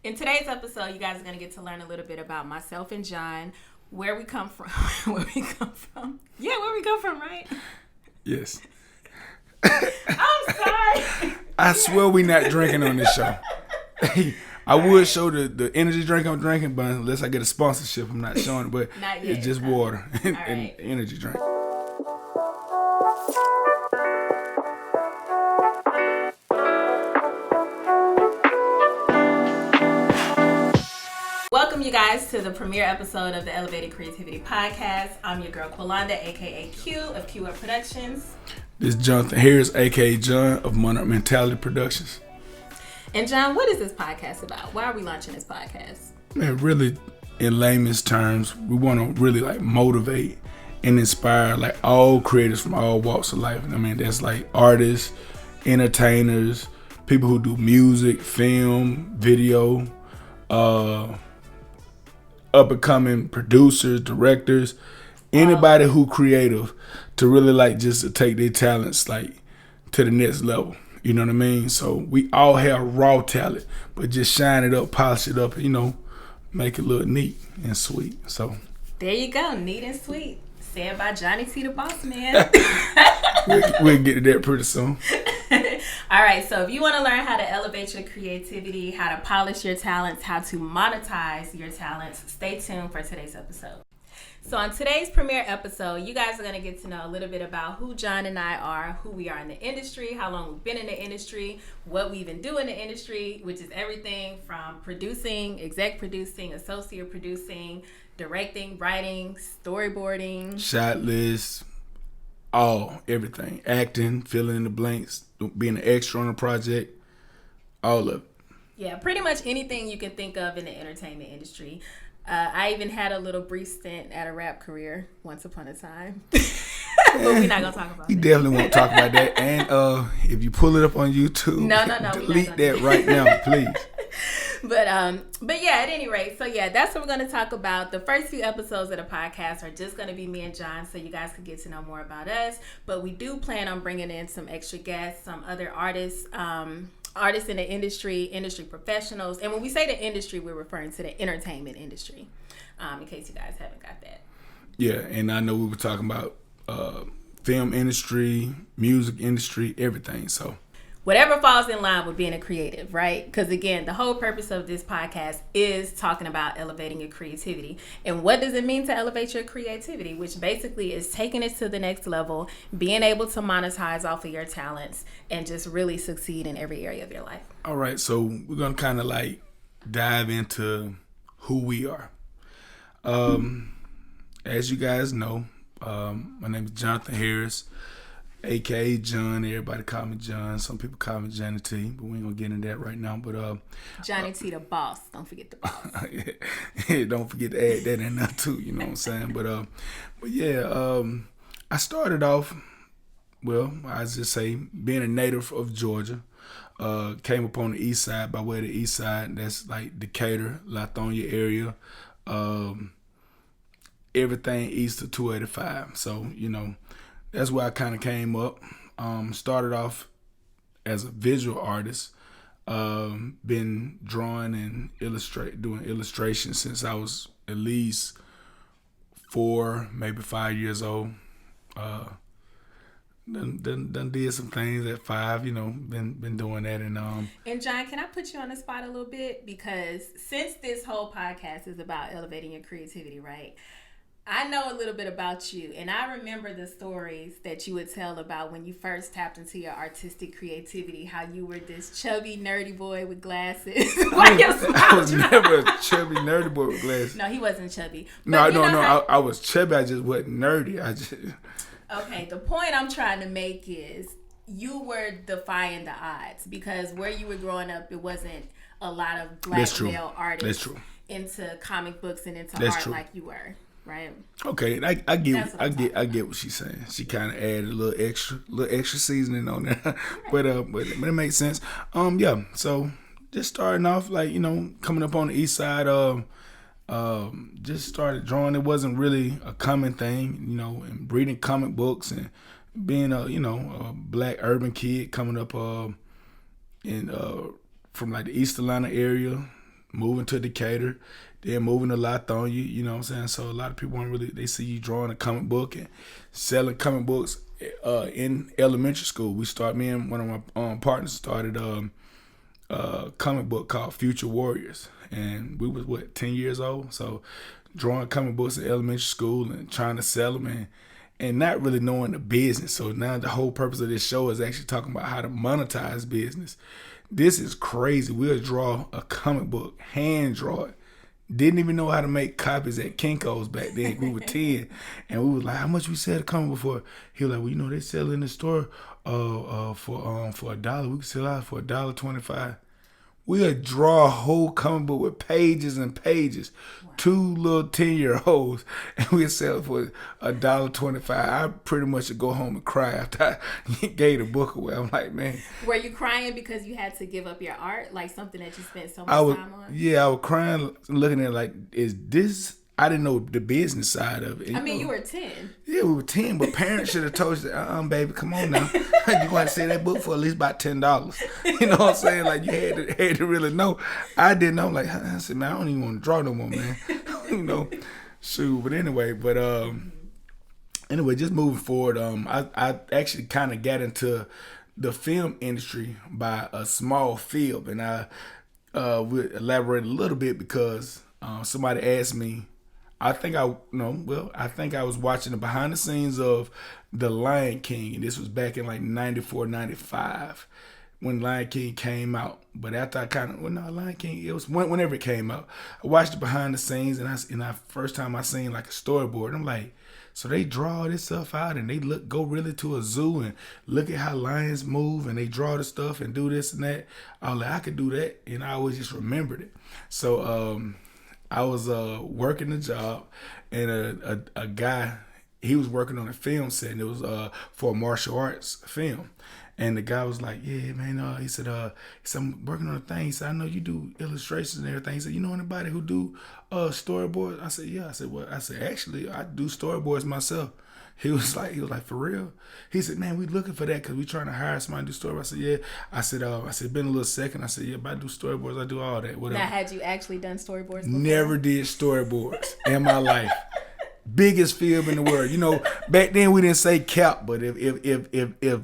In today's episode, you guys are going to get to learn a little bit about myself and John, where we come from. Where we come from. Yeah, where we come from, right? Yes. I'm sorry. I swear we not drinking on this show. I would show the energy drink I'm drinking, but unless I get a sponsorship, I'm not showing it. But Not yet. it's just water and right. energy drink. Welcome, you guys, to the premiere episode of the Elevated Creativity Podcast. I'm your girl, Qulanda, a.k.a. Q of QueUpProductions. This is Jonathan Harris, a.k.a. John of Monarch Mentality Productions. And John, what is this podcast about? Why are we launching this podcast? Man, really, in layman's terms, we want to really motivate and inspire all creators from all walks of life. I mean, that's artists, entertainers, people who do music, film, video, up-and-coming producers, directors, anybody who creative to really just to take their talents to the next level. You know what I mean? So we all have raw talent, but just shine it up, polish it up, make it look neat and sweet. So there you go, neat and sweet. Said by Johnny T. the Boss Man. we'll get to that pretty soon. All right, so if you want to learn how to elevate your creativity, how to polish your talents, how to monetize your talents, stay tuned for today's episode. So on today's premiere episode, you guys are going to get to know a little bit about who John and I are, who we are in the industry, how long we've been in the industry, what we even do in the industry, which is everything from producing, exec producing, associate producing, directing, writing, storyboarding, shot list, everything. Acting, filling in the blanks, being an extra on a project, all of it. Yeah, pretty much anything you can think of in the entertainment industry. I even had a little brief stint at a rap career once upon a time. But we're not going to talk about that. You definitely won't talk about that. And if you pull it up on YouTube, no, delete that right now, please. But yeah, at any rate, so yeah, that's what we're going to talk about. The first few episodes of the podcast are just going to be me and John, so you guys can get to know more about us. But we do plan on bringing in some extra guests, some other artists, artists in the industry professionals. And when we say the industry, we're referring to the entertainment industry, in case you guys haven't got that. Yeah, and I know we were talking about film industry, music industry, everything. So whatever falls in line with being a creative, right? Because again, the whole purpose of this podcast is talking about elevating your creativity. And what does it mean to elevate your creativity? Which basically is taking it to the next level, being able to monetize off of your talents, and just really succeed in every area of your life. All right, so we're going to kind of dive into who we are. As you guys know, my name is Jonathan Harris, a.k.a. John. Everybody call me John. Some people call me Johnny T, but we ain't going to get into that right now. But Johnny T, the boss. Don't forget the boss. Yeah, don't forget to add that in there too, you know what I'm saying? But yeah, I started off, I just say, being a native of Georgia. Came up on the east side, by way of the east side. That's Decatur, Lithonia area. Everything east of 285. So, that's where I kind of came up. Started off as a visual artist. Been drawing and doing illustrations since I was at least 4, maybe 5 years old. Done did some things at 5, been doing that. And John, can I put you on the spot a little bit? Because since this whole podcast is about elevating your creativity, right? I know a little bit about you, and I remember the stories that you would tell about when you first tapped into your artistic creativity, how you were this chubby, nerdy boy with glasses. I was never a chubby, nerdy boy with glasses. No, he wasn't chubby. No. I was chubby. I just wasn't nerdy. Okay, the point I'm trying to make is you were defying the odds, because where you were growing up, it wasn't a lot of black male artists into comic books and into art like you were. Right. Okay, I get what she's saying. She kind of added a little extra seasoning on there, but it makes sense. Yeah. So just starting off, coming up on the east side, just started drawing. It wasn't really a common thing, and reading comic books and being a black urban kid coming up from the East Atlanta area. moving to Decatur, then moving to Lithonia, you know what I'm saying? So a lot of people they see you drawing a comic book and selling comic books in elementary school. Me and one of my partners started a comic book called Future Warriors. And we was, 10 years old? So drawing comic books in elementary school and trying to sell them and not really knowing the business. So now the whole purpose of this show is actually talking about how to monetize business. This is crazy. We'll draw a comic book, hand draw it. Didn't even know how to make copies at Kinko's back then. We were 10. And we was like, how much we sell a comic book for? He was like, well, you know, they sell in the store for $1. We can sell out for $1.25. We'll draw a whole comic book with pages and pages. Wow. 2 little 10-year-olds, and we'll sell it for $1.25. I pretty much would go home and cry after I gave the book away. I'm like, man. Were you crying because you had to give up your art, like something that you spent so much time on? Yeah, I was crying, looking at it like, is this? I didn't know the business side of it. You were 10. Yeah, we were 10, but parents should have told you, baby, come on now. You want to sell that book for at least about $10. You know what I'm saying? Like, you had to really know. I didn't know. Like, I said, man, I don't even want to draw no more, man. You know, shoot. But anyway, just moving forward, I actually kind of got into the film industry by a small film, and I will elaborate a little bit because somebody asked me. I think I was watching the behind the scenes of The Lion King, and this was back in like 94, 95 when Lion King came out. But after Lion King, it was whenever it came out. I watched the behind the scenes, and I first time I seen like a storyboard. I'm like, so they draw this stuff out, and they go really to a zoo and look at how lions move, and they draw the stuff and do this and that. I was like, I could do that, and I always just remembered it. So I was working a job, and a guy, he was working on a film set, and it was for a martial arts film. And the guy was like, yeah, man, he said, I'm working on a thing. He said, I know you do illustrations and everything. He said, you know anybody who do storyboards? I said, yeah. I said, well, actually, I do storyboards myself. He was like, for real? He said, man, we looking for that because we trying to hire somebody to do storyboards. I said, yeah. I said, been a little second. I said, yeah, but I do storyboards. I do all that. Whatever. Now, had you actually done storyboards before? Never did storyboards in my life. Biggest film in the world. You know, back then we didn't say cap, but if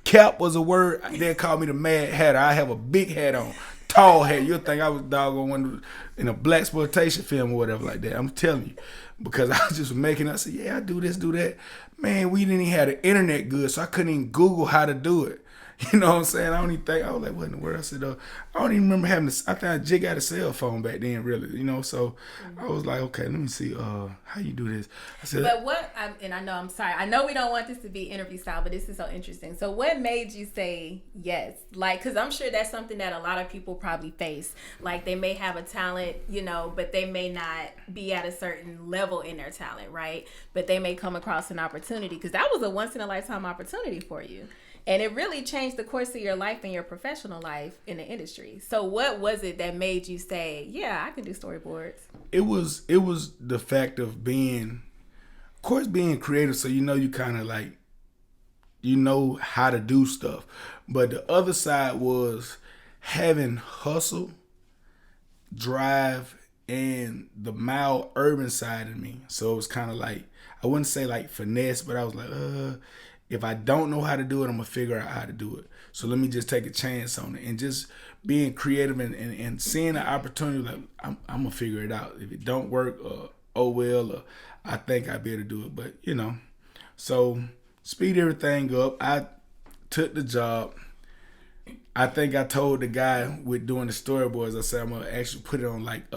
cap was a word, they'd call me the Mad Hatter. I have a big hat on. Tall hat. You'll think I was doggone one in a blaxploitation film or whatever like that. I'm telling you. Because I was just making, I said, yeah, I do this, do that. Man, we didn't even have the internet good, so I couldn't even Google how to do it. You know what I'm saying? I was like, what in the world? I said, I don't even remember having this. I think I just got a cell phone back then, really, you know? So I was like, okay, let me see how you do this. I said, but I know we don't want this to be interview style, but this is so interesting. So what made you say yes? Like, because I'm sure that's something that a lot of people probably face. Like, they may have a talent, you know, but they may not be at a certain level in their talent, right? But they may come across an opportunity, because that was a once-in-a-lifetime opportunity for you. And it really changed the course of your life and your professional life in the industry. So what was it that made you say, yeah, I can do storyboards? It was the fact of being creative. So, you know, you kind of like, you know how to do stuff. But the other side was having hustle, drive, and the mild urban side of me. So it was kind of like, I wouldn't say like finesse, but I was like, if I don't know how to do it, I'm going to figure out how to do it. So let me just take a chance on it. And just being creative and seeing the opportunity, like, I'm going to figure it out. If it don't work, oh well, or I think I'll be able to do it. But, you know, so speed everything up. I took the job. I think I told the guy with doing the storyboards, I said, I'm going to actually put it on like,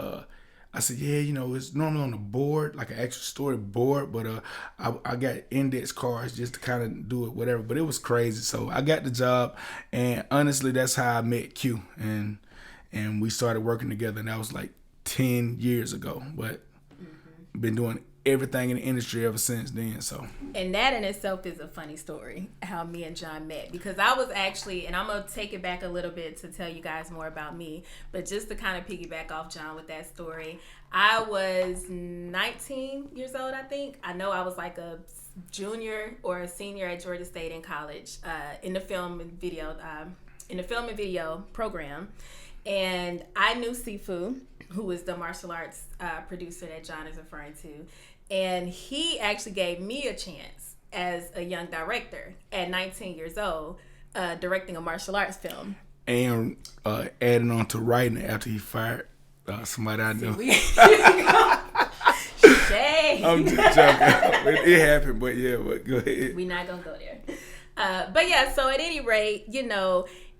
I said, yeah, you know, it's normally on the board, like an actual storyboard, but I got index cards just to kind of do it, whatever. But it was crazy. So I got the job, and honestly, that's how I met Q, and we started working together, and that was like 10 years ago. But been doing everything in the industry ever since then. So, and that in itself is a funny story, how me and John met, because I was actually, and I'm gonna take it back a little bit to tell you guys more about me, but just to kind of piggyback off John with that story, I was 19 years old, I think. I know I was like a junior or a senior at Georgia State in college, in the film and video program. And I knew Sifu, who was the martial arts producer that John is referring to. And he actually gave me a chance as a young director at 19 years old, directing a martial arts film. And adding on to writing after he fired somebody I know. Shame. I'm just joking. It happened, but go ahead. We're not going to go there. But yeah, so at any rate,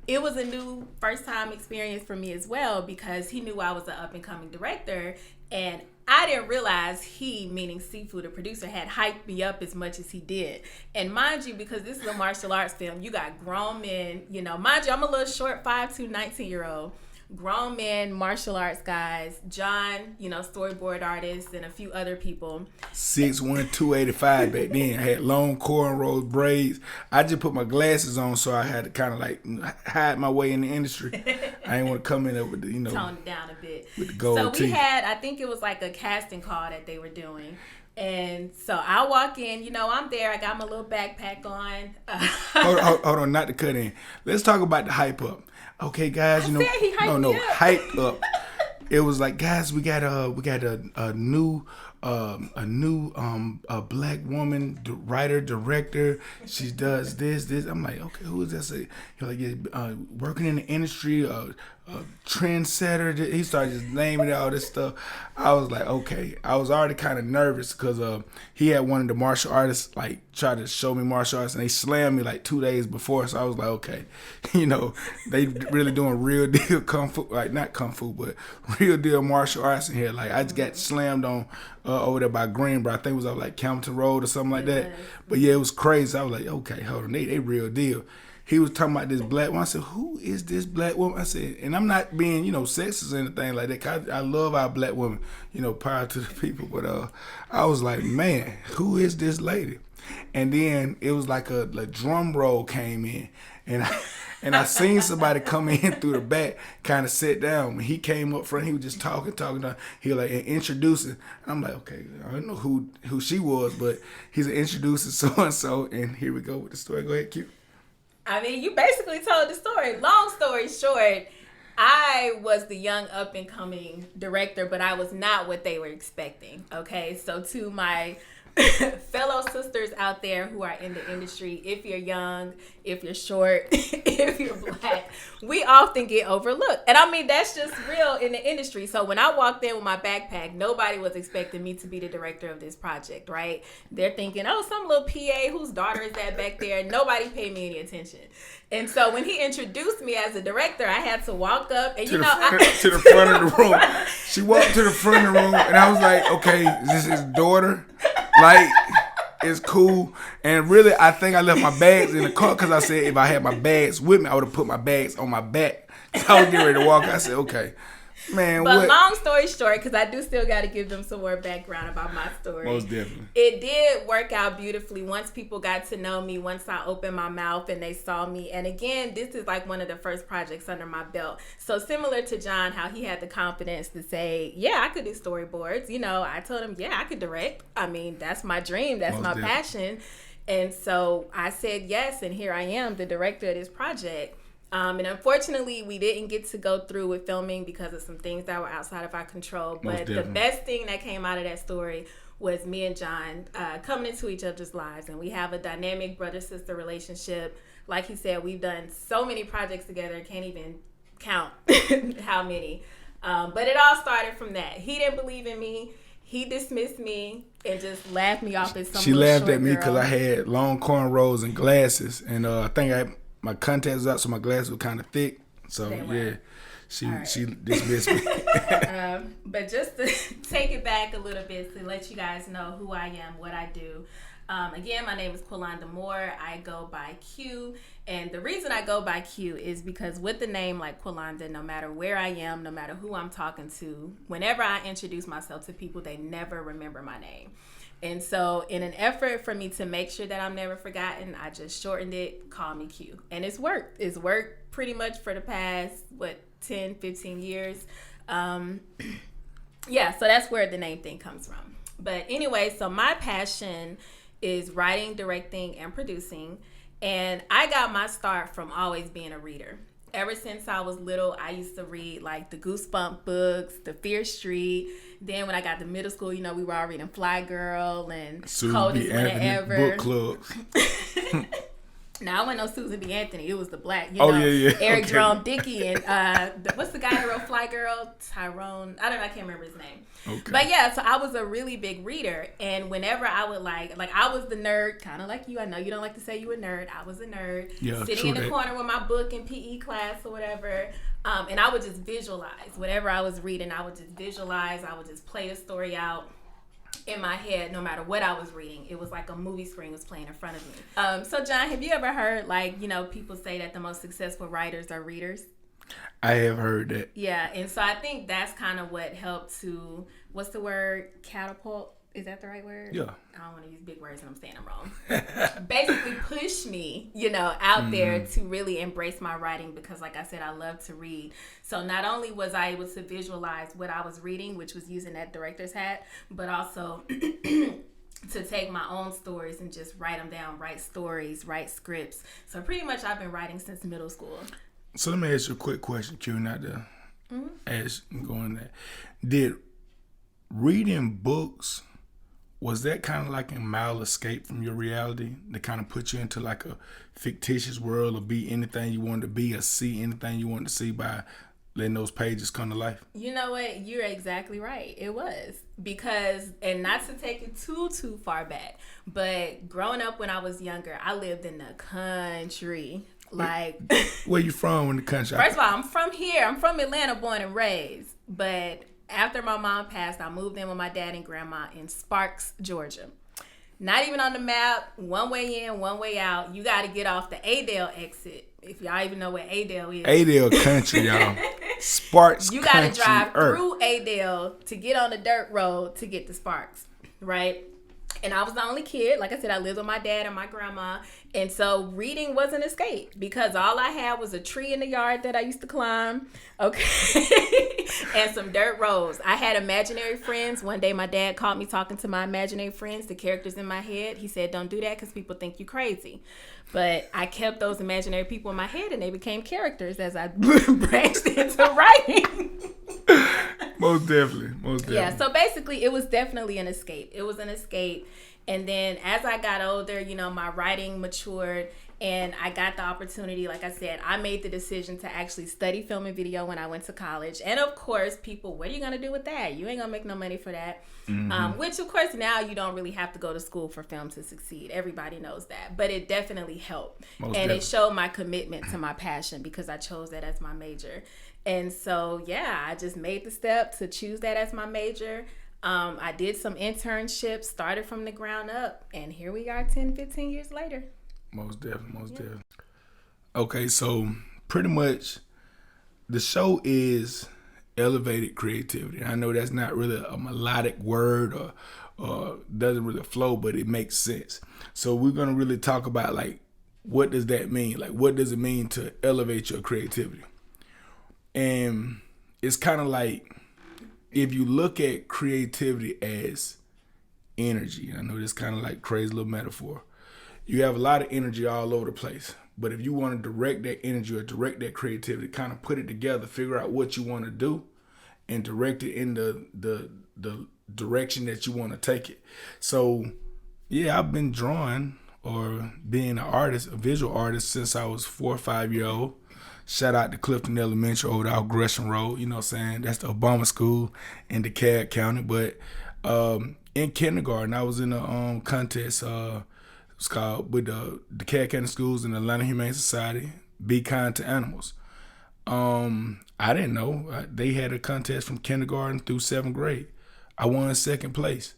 it was a new first time experience for me as well, because he knew I was an up and coming director, and I didn't realize he, meaning Sifu, the producer, had hyped me up as much as he did. And mind you, because this is a martial arts film, you got grown men, mind you, I'm a little short 5'2", 19-year-old. Grown men, martial arts guys, John, storyboard artists, and a few other people. 6'1", 285 back then. I had long cornrows, braids. I just put my glasses on, so I had to kind of like hide my way in the industry. I didn't want to come in there with the, tone it down a bit. With the gold teeth. So we had, I think it was like a casting call that they were doing. And so I walk in, I'm there. I got my little backpack on. Hold on, not to cut in. Let's talk about the hype up. Okay, guys, hype up. It was like, guys, we got a new black woman writer director. She does this. I'm like, okay, who is this? He's like, working in the industry, trendsetter. He started just naming all this stuff. I was like, okay. I was already kind of nervous because he had one of the martial artists like try to show me martial arts, and they slammed me like 2 days before. So I was like, okay, they really doing real deal kung fu, like not kung fu, but real deal martial arts in here. Like I just got slammed on over there by Greenboro. I think it was up like Campbellton Road or something like that. But yeah, it was crazy. I was like, okay, hold on, they real deal. He was talking about this black woman. I said, who is this black woman? I said, and I'm not being, sexist or anything like that. 'Cause I love our black women, prior to the people. But I was like, man, who is this lady? And then it was like a drum roll came in. And I seen somebody come in through the back, kind of sit down. When he came up front, he was just talking. He was like introducing. I'm like, okay, I don't know who she was, but he's introducing so-and-so. And here we go with the story. Go ahead, Q. I mean, you basically told the story. Long story short, I was the young up-and-coming director, but I was not what they were expecting, okay? So to my fellow sisters out there who are in the industry, if you're young, if you're short, if you're black, we often get overlooked. And I mean, that's just real in the industry. So when I walked in with my backpack, nobody was expecting me to be the director of this project, right? They're thinking, oh, some little PA whose daughter is that back there. Nobody paid me any attention. And so when he introduced me as a director, I had to walk up and, to the front of the room. She walked to the front of the room, and I was like, okay, is this his daughter? Like, it's cool. And really, I think I left my bags in the car because I said if I had my bags with me, I would have put my bags on my back. I was getting ready to walk. I said, okay. Man, but long story short, because I do still got to give them some more background about my story. Most definitely. It did work out beautifully once people got to know me, once I opened my mouth and they saw me. And again, this is like one of the first projects under my belt. So similar to John, how he had the confidence to say, yeah, I could do storyboards. I told him, yeah, I could direct. I mean, that's my dream. That's my passion. And so I said yes, and here I am, the director of this project. And unfortunately, we didn't get to go through with filming because of some things that were outside of our control. But the best thing that came out of that story was me and John coming into each other's lives. And we have a dynamic brother-sister relationship. Like he said, we've done so many projects together. Can't even count how many. But it all started from that. He didn't believe in me. He dismissed me and just laughed me off as some She laughed at me because I had long cornrows and glasses. And I think my contacts was out, so my glasses were kind of thick. So, yeah, she dismissed me. But just to take it back a little bit to let you guys know who I am, what I do. Again, my name is Qulanda R. I go by Q. And the reason I go by Q is because with the name like Qulanda, no matter where I am, no matter who I'm talking to, whenever I introduce myself to people, they never remember my name. And so in an effort for me to make sure that I'm never forgotten, I just shortened it, call me Q. And it's worked. It's worked pretty much for the past, 10, 15 years. Yeah, so that's where the name thing comes from. But anyway, so my passion is writing, directing, and producing. And I got my start from always being a reader. Ever since I was little, I used to read like the Goosebump books, the Fear Street. Then when I got to middle school, you know, we were all reading Fly Girl and Coldest Winter Ever. Book clubs. Now, I wasn't no Susan B. Anthony. It was the black, Eric Jerome Dickey and what's the guy that wrote Fly Girl? Tyrone. I can't remember his name. Okay. But yeah, so I was a really big reader, and whenever I would like I was the nerd, kind of like you. I know you don't like to say you a nerd. I was a nerd, sitting in the corner with my book in PE class or whatever, and I would just visualize whatever I was reading. I would just visualize. I would just play the story out in my head, no matter what I was reading. It was like a movie screen was playing in front of me. So John, have you ever heard people say that the most successful writers are readers? I have heard that. Yeah, and so I think that's kind of what helped to, what's the word, catapult? Is that the right word? Yeah. I don't want to use big words and I'm saying I'm wrong. Basically push me, out there to really embrace my writing because, like I said, I love to read. So not only was I able to visualize what I was reading, which was using that director's hat, but also to take my own stories and just write them down, write stories, write scripts. So pretty much I've been writing since middle school. So let me ask you a quick question, Q, not to ask going there. Did reading books, was that kind of like a mild escape from your reality to kind of put you into like a fictitious world or be anything you wanted to be or see anything you wanted to see by letting those pages come to life? You know what? You're exactly right. It was. Because, and not to take it too far back, but growing up when I was younger, I lived in the country. Like, where you from in the country? First of all, I'm from here. I'm from Atlanta, born and raised. But after my mom passed, I moved in with my dad and grandma in Sparks, Georgia. Not even on the map. One way in, one way out. You got to get off the Adel exit. If y'all even know where Adel is. Adel country, y'all. Sparks. You got to drive through Adel to get on the dirt road to get to Sparks, right? And I was the only kid. Like I said, I lived with my dad and my grandma. And so reading was an escape because all I had was a tree in the yard that I used to climb, okay, and some dirt roads. I had imaginary friends. One day my dad caught me talking to my imaginary friends, the characters in my head. He said, don't do that because people think you crazy. But I kept those imaginary people in my head and they became characters as I branched into writing. Most definitely. Yeah, so basically it was definitely an escape. It was an escape. And then as I got older, my writing matured and I got the opportunity. Like I said, I made the decision to actually study film and video when I went to college. And of course, people, what are you going to do with that? You ain't going to make no money for that. Mm-hmm. Which of course now you don't really have to go to school for film to succeed. Everybody knows that. But it definitely helped. It showed my commitment to my passion because I chose that as my major. And so, yeah, I just made the step to choose that as my major. I did some internships, started from the ground up, and here we are 10, 15 years later. Most definitely. Okay, so pretty much the show is elevated creativity. I know that's not really a melodic word or doesn't really flow, but it makes sense. So we're going to really talk about, like, what does that mean? Like, what does it mean to elevate your creativity? And it's kind of like, if you look at creativity as energy, I know this kind of like crazy little metaphor. You have a lot of energy all over the place. But if you want to direct that energy or direct that creativity, kind of put it together, figure out what you want to do and direct it in the direction that you want to take it. So, yeah, I've been drawing or being an artist, a visual artist, since I was 4 or 5 years old. Shout out to Clifton Elementary over there, Gresham Road. You know what I'm saying? That's the Obama school in DeKalb County. But in kindergarten, I was in a contest. It's called with the DeKalb County Schools and the Atlanta Humane Society. Be kind to animals. I didn't know they had a contest from kindergarten through 7th grade. I won second place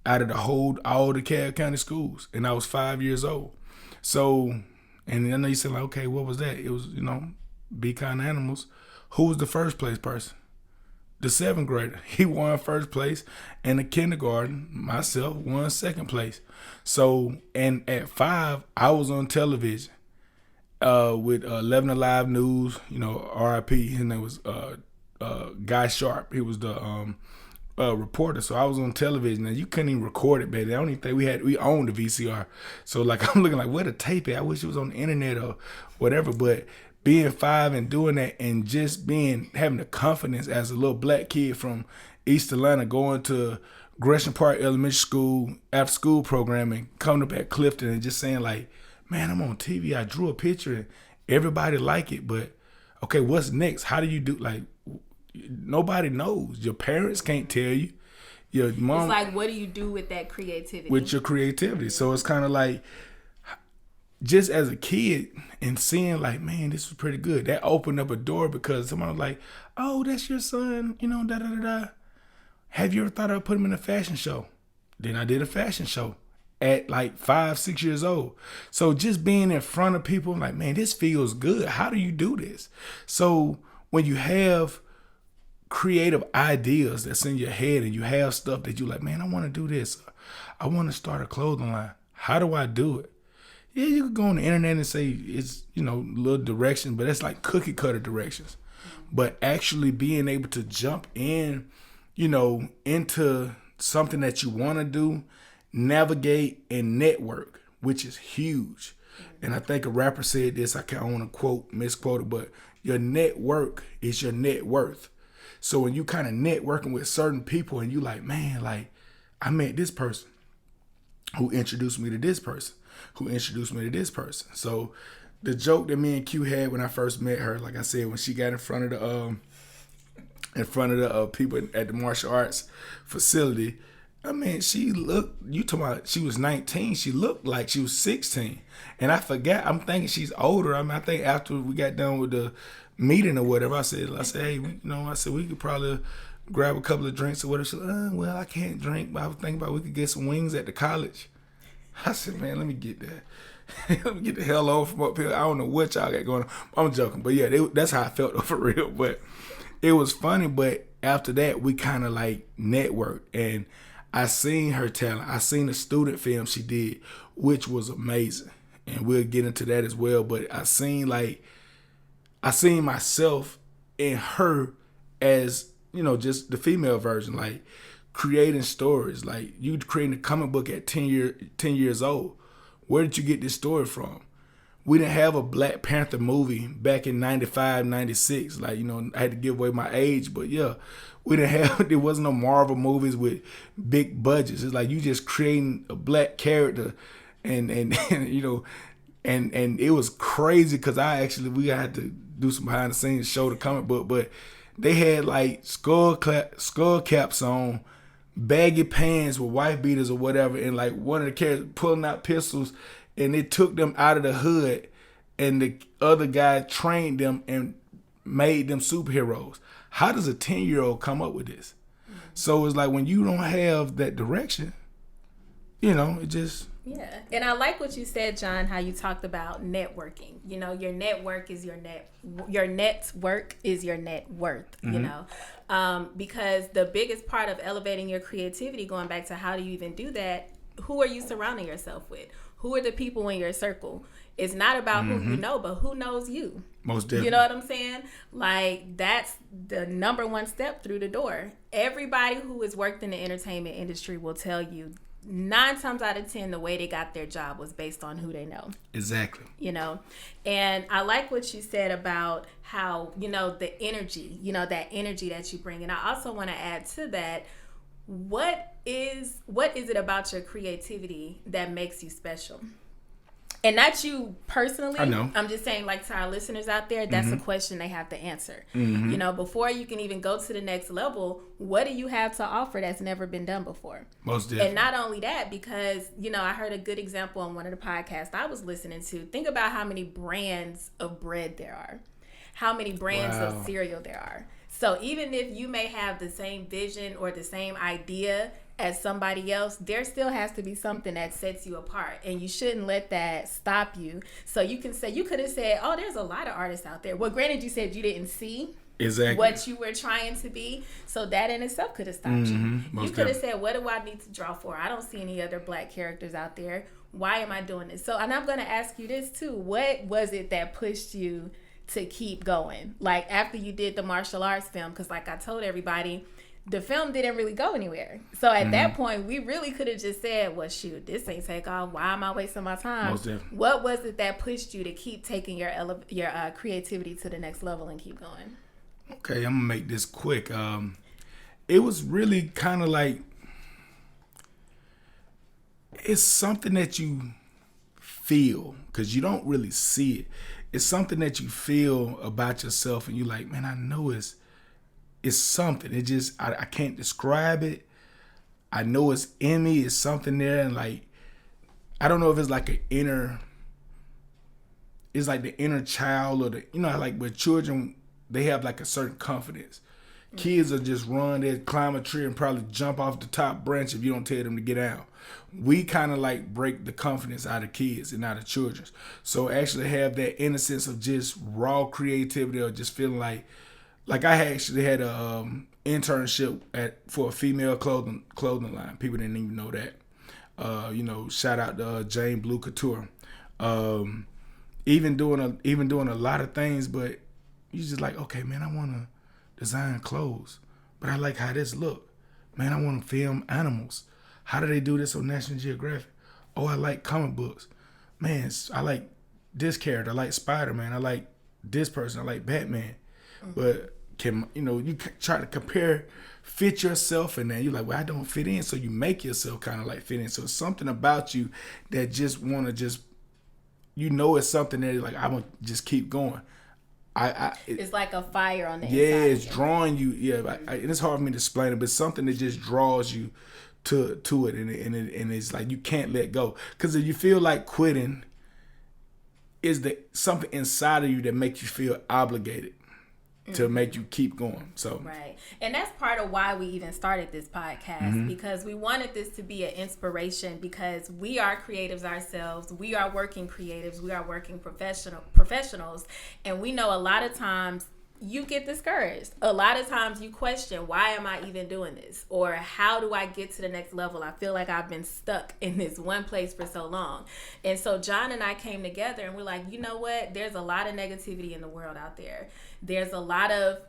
out of all DeKalb County schools, and I was 5 years old. So. And I know you said, like, okay, what was that? It was, be kind to animals. Who was the first place person? The 7th grader. He won first place. And the kindergarten, myself, won second place. So, and at 5, I was on television with 11 Alive News, RIP. His name was Guy Sharp. He was the reporter. So I was on television and you couldn't even record it, baby. I don't even think we owned the VCR. So like I'm looking like, where the tape at? I wish it was on the internet or whatever. But being 5 and doing that, and just having the confidence as a little black kid from East Atlanta, going to Gresham Park Elementary School after school programming, coming up at Clifton and just saying like, man, I'm on TV. I drew a picture and everybody like it, but okay, what's next? How do you do? Like, nobody knows. Your parents can't tell you. Your mom. It's like, what do you do with that creativity? With your creativity. So it's kind of like, just as a kid and seeing like, man, this was pretty good. That opened up a door because someone was like, oh, that's your son, you know, da da da da. Have you ever thought I'd put him in a fashion show? Then I did a fashion show at like 5, 6 years old. So just being in front of people, like, man, this feels good. How do you do this? So when you have creative ideas that's in your head and you have stuff that you like, man, I want to do this. I want to start a clothing line. How do I do it? Yeah, you could go on the internet and say it's, you know, little directions, but it's like cookie cutter directions. But actually being able to jump in, you know, into something that you want to do, navigate and network, which is huge. And I think a rapper said this, I don't want to misquote it, but your network is your net worth. So when you kind of networking with certain people and you like, man, like I met this person who introduced me to this person, who introduced me to this person. So the joke that me and Q had when I first met her, like I said, when she got in front of the people at the martial arts facility, I mean, she looked, you talking about she was 19, she looked like she was 16. And I forgot, I'm thinking she's older. I mean, I think after we got done with the meeting or whatever, I said, hey, we could probably grab a couple of drinks or whatever. She said, well, I can't drink, but I was thinking about we could get some wings at the college. I said, man, let me get that. Let me get the hell over from up here. I don't know what y'all got going on. I'm joking. But yeah, that's how I felt for real. But it was funny. But after that, we kind of like networked. And I seen her talent. I seen the student film she did, which was amazing. And we'll get into that as well. But I seen myself in her as, you know, just the female version, like creating stories. Like you creating a comic book at 10 years old. Where did you get this story from? We didn't have a Black Panther movie back in 95, 96. Like, you know, I had to give away my age, but yeah, we didn't have, there wasn't no Marvel movies with big budgets. It's like you just creating a black character and you know, and it was crazy because we had to do some behind the scenes show the comic book, but they had like skull caps on, baggy pants with white beaters or whatever, and like one of the characters pulling out pistols, and it took them out of the hood, and the other guy trained them and made them superheroes. How does a 10-year-old come up with this? Mm-hmm. So it's like when you don't have that direction, you know, it just... Yeah. And I like what you said, John, how you talked about networking. You know, your network is your network is your net worth, mm-hmm. you know, because the biggest part of elevating your creativity, going back to how do you even do that, who are you surrounding yourself with? Who are the people in your circle? It's not about mm-hmm. who you know, but who knows you. Most definitely. You know what I'm saying? Like, that's the number one step through the door. Everybody who has worked in the entertainment industry will tell you 9 times out of 10, the way they got their job was based on who they know. Exactly. You know, and I like what you said about how, you know, the energy, you know, that energy that you bring. And I also want to add to that, what is it about your creativity that makes you special? And not you personally. I know. I'm just saying, like, to our listeners out there, that's mm-hmm. a question they have to answer. Mm-hmm. You know, before you can even go to the next level, what do you have to offer that's never been done before? Most definitely. And not only that, because, you know, I heard a good example on one of the podcasts I was listening to. Think about how many brands of bread there are. How many brands wow. of cereal there are. So even if you may have the same vision or the same idea as somebody else, there still has to be something that sets you apart, and you shouldn't let that stop you. So you can say, you could have said, oh, there's a lot of artists out there. Well, granted, you said you didn't see exactly what you were trying to be, so that in itself could have stopped mm-hmm. you. You could have said, what do I need to draw for? I don't see any other black characters out there. Why am I doing this? So, and I'm going to ask you this too. What was it that pushed you to keep going? Like, after you did the martial arts film, because like I told everybody, the film didn't really go anywhere. So at that point, we really could have just said, well, shoot, this ain't take off. Why am I wasting my time? Most definitely. What was it that pushed you to keep taking your creativity to the next level and keep going? Okay, I'm going to make this quick. It was really kind of like, it's something that you feel because you don't really see it. It's something that you feel about yourself and you're like, man, I know it's something. It just, I can't describe it. I know it's in me. It's something there. And like, I don't know if it's like it's like the inner child or the, like with children, they have like a certain confidence. Kids will just run there, climb a tree, and probably jump off the top branch if you don't tell them to get down. We kind of like break the confidence out of kids and out of children. So actually have that innocence of just raw creativity or just feeling like I actually had a internship for a female clothing line. People didn't even know that. Shout out to Jane Blue Couture. Even doing a lot of things, but you just like, okay, man, I want to design clothes, but I like how this look. Man, I want to film animals. How do they do this on National Geographic? Oh, I like comic books. Man, I like this character. I like Spider-Man. I like this person. I like Batman. But you try to fit yourself in there. You're like, well, I don't fit in. So you make yourself kind of like fit in. So it's something about you that just want to it's something that like, I'm going to just keep going. It's like a fire on the inside. Yeah, it's drawing you. Yeah, and it's hard for me to explain it, but it's something that just draws you to it, and it's like you can't let go. Because if you feel like quitting, is something inside of you that makes you feel obligated to make you keep going. So right, and that's part of why we even started this podcast, because we wanted this to be an inspiration, because we are creatives ourselves, we are working creatives, we are working professionals, and we know a lot of times you get discouraged. A lot of times you question, why am I even doing this? Or how do I get to the next level? I feel like I've been stuck in this one place for so long. And so John and I came together and we're like, you know what? There's a lot of negativity in the world out there. There's a lot of,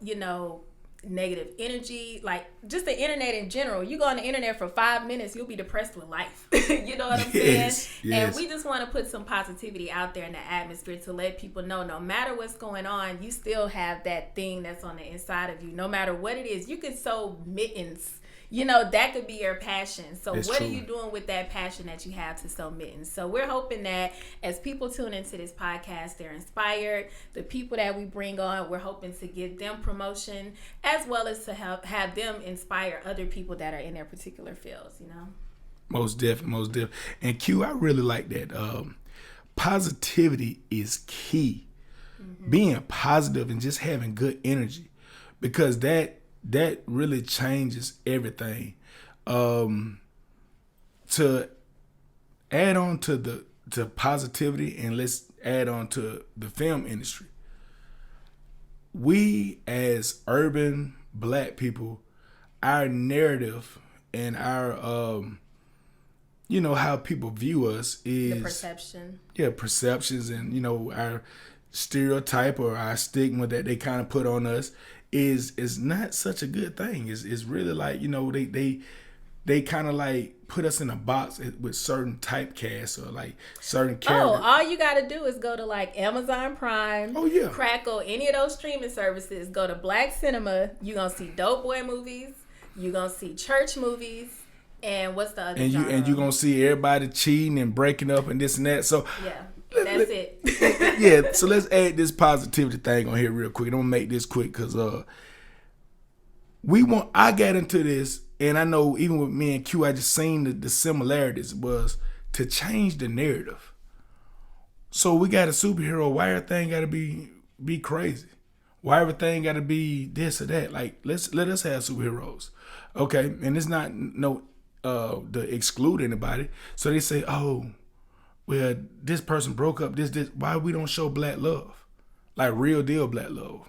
negative energy, like just the internet in general. You go on the internet for 5 minutes, you'll be depressed with life. You know what I'm saying? Yes. And we just want to put some positivity out there in the atmosphere to let people know no matter what's going on, you still have that thing that's on the inside of you. No matter what it is, you can sew mittens. That could be your passion. So That's what true. are you doing with that passion that you have to sew mittens? So we're hoping that as people tune into this podcast, they're inspired. The people that we bring on, we're hoping to give them promotion as well as to have them inspire other people that are in their particular fields, Most definitely. And Q, I really like that. Positivity is key. Being positive and just having good energy, because that really changes everything. To add on to positivity, and let's add on to the film industry. We as urban Black people, our narrative and our how people view us is the perception. Yeah, perceptions, and our stereotype or our stigma that they kind of put on us is not such a good thing. It's really like, they kind of like put us in a box with certain typecasts or like certain characters. Oh, all you got to do is go to like Amazon Prime, Oh yeah, Crackle, any of those streaming services, go to Black Cinema, you're going to see dope boy movies, you're going to see church movies, and what's the other genre? And you're going to see everybody cheating and breaking up and this and that. So yeah. That's it. Yeah, so let's add this positivity thing on here real quick. I'm gonna make this quick because I got into this, and I know even with me and Q, I just seen the similarities was to change the narrative. So we got a superhero. Why everything got to be crazy? Why everything got to be this or that? Like let us have superheroes, okay? And it's not to exclude anybody. So they say, oh, well, this person broke up, this, why we don't show Black love? Like real deal Black love.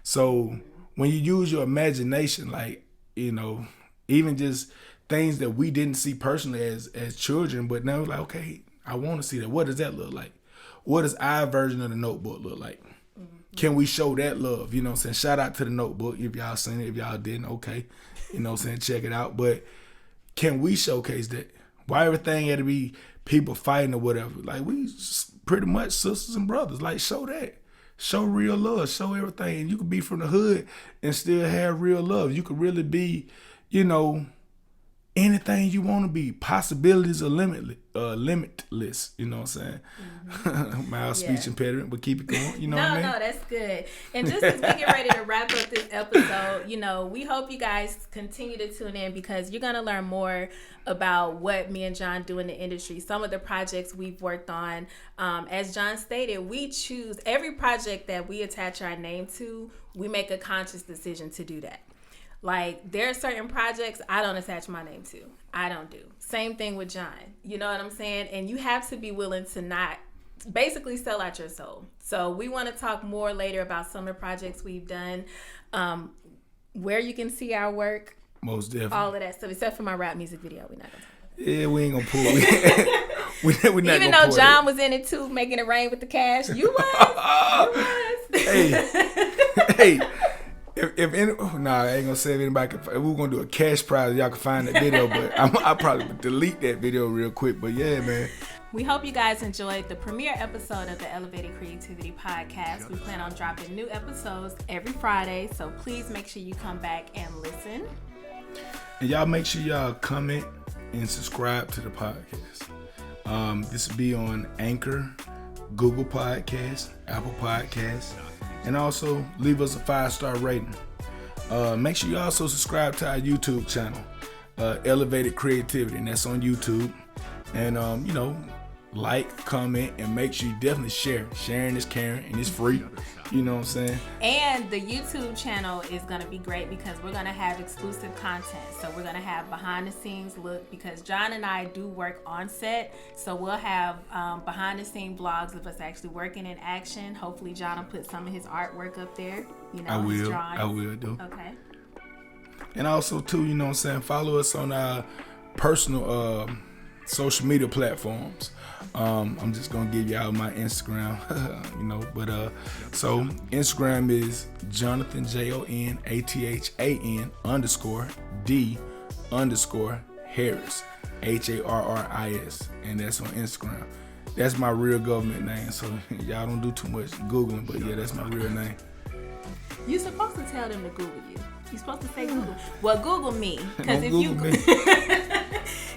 So when you use your imagination, like, even just things that we didn't see personally as children, but now like, okay, I want to see that. What does that look like? What does our version of the Notebook look like? Can we show that love? You know what I'm saying? Shout out to the Notebook. If y'all seen it, if y'all didn't, okay. you know what I'm saying, check it out. But can we showcase that? Why everything had to be people fighting or whatever? Like, we pretty much sisters and brothers. Like, show that. Show real love. Show everything. You could be from the hood and still have real love. You could really be, you know, anything you want to be. Possibilities are limitless. You know what I'm saying? Mm-hmm. Mild speech impediment, but keep it going. You know what I mean? No, that's good. And just as we get ready to wrap up this episode, you know, we hope you guys continue to tune in because you're going to learn more about what me and John do in the industry, some of the projects we've worked on. As John stated, we choose every project that we attach our name to, we make a conscious decision to do that. Like, there are certain projects I don't attach my name to. I don't do. Same thing with John. You know what I'm saying? And you have to be willing to not basically sell out your soul. So we want to talk more later about some of the projects we've done, where you can see our work. Most definitely. All of that stuff, except for my rap music video. We're not going to talk about that. Yeah, we ain't going to pull. We're not even though John was in it too, making it rain with the cash. You was. Hey. If any, I ain't gonna say if anybody can. If we're gonna do a cash prize, y'all can find that video. But I probably would delete that video real quick. But yeah, man. We hope you guys enjoyed the premiere episode of the Elevated Creativity Podcast. We plan on dropping new episodes every Friday, so please make sure you come back and listen. And y'all make sure y'all comment and subscribe to the podcast. This will be on Anchor, Google Podcasts, Apple Podcasts. And also, leave us a 5-star rating. Make sure you also subscribe to our YouTube channel, Elevated Creativity, and that's on YouTube. And, you know, like, comment, and make sure you definitely share. Sharing is caring, and it's free. You know what I'm saying? And the YouTube channel is going to be great because we're going to have exclusive content. So we're going to have behind the scenes look because John and I do work on set. So we'll have behind the scene vlogs of us actually working in action. Hopefully John will put some of his artwork up there. You know, I will do. Okay. And also too, you know what I'm saying, follow us on our personal social media platforms. I'm just gonna give y'all my Instagram, you know, but so Instagram is Jonathan JONATHAN _D_ Harris HARRIS, and that's on Instagram. That's my real government name, so y'all don't do too much Googling, but yeah, that's my real name. You're supposed to tell them to Google you. You're supposed to say Google. Well, Google me, because if you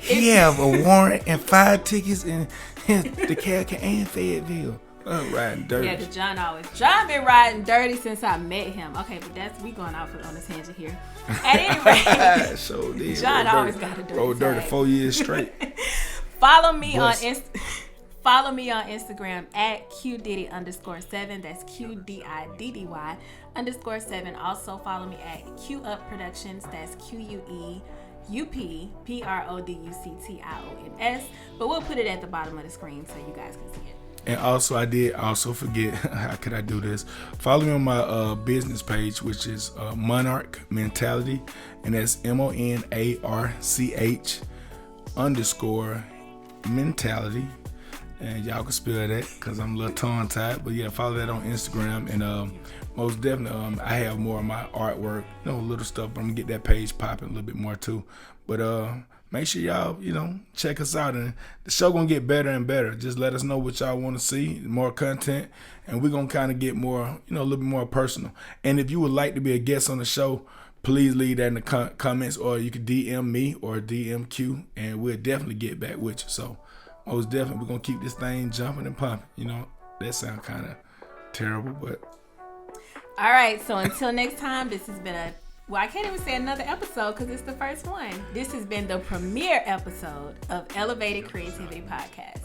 he have a warrant and 5 tickets in DeKalb and Fayetteville. Riding dirty. Yeah, because John been riding dirty since I met him. Okay, but we going off on a tangent here. At any rate, so John always got a dirty road dirty 4 years straight. Follow me on Instagram at QDiddy _7. That's QDIDDY _7. Also follow me at QueUpProductions. That's QueUpProductions. But we'll put it at the bottom of the screen so you guys can see it. And also, I did also forget, how could I do this? Follow me on my business page, which is Monarch Mentality, and that's MONARCH _mentality. And y'all can spell that because I'm a little tongue-tied. But yeah, follow that on Instagram. And most definitely, I have more of my artwork, you know, little stuff. But I'm going to get that page popping a little bit more too. But make sure y'all, you know, check us out. And the show going to get better and better. Just let us know what y'all want to see, more content. And we're going to kind of get more, you know, a little bit more personal. And if you would like to be a guest on the show, please leave that in the comments. Or you can DM me or DM Q. And we'll definitely get back with you. So most definitely, we're going to keep this thing jumping and pumping. You know, that sounds kind of terrible, but. All right. So until next time, this has been I can't even say another episode because it's the first one. This has been the premiere episode of Elevated Creativity Podcast.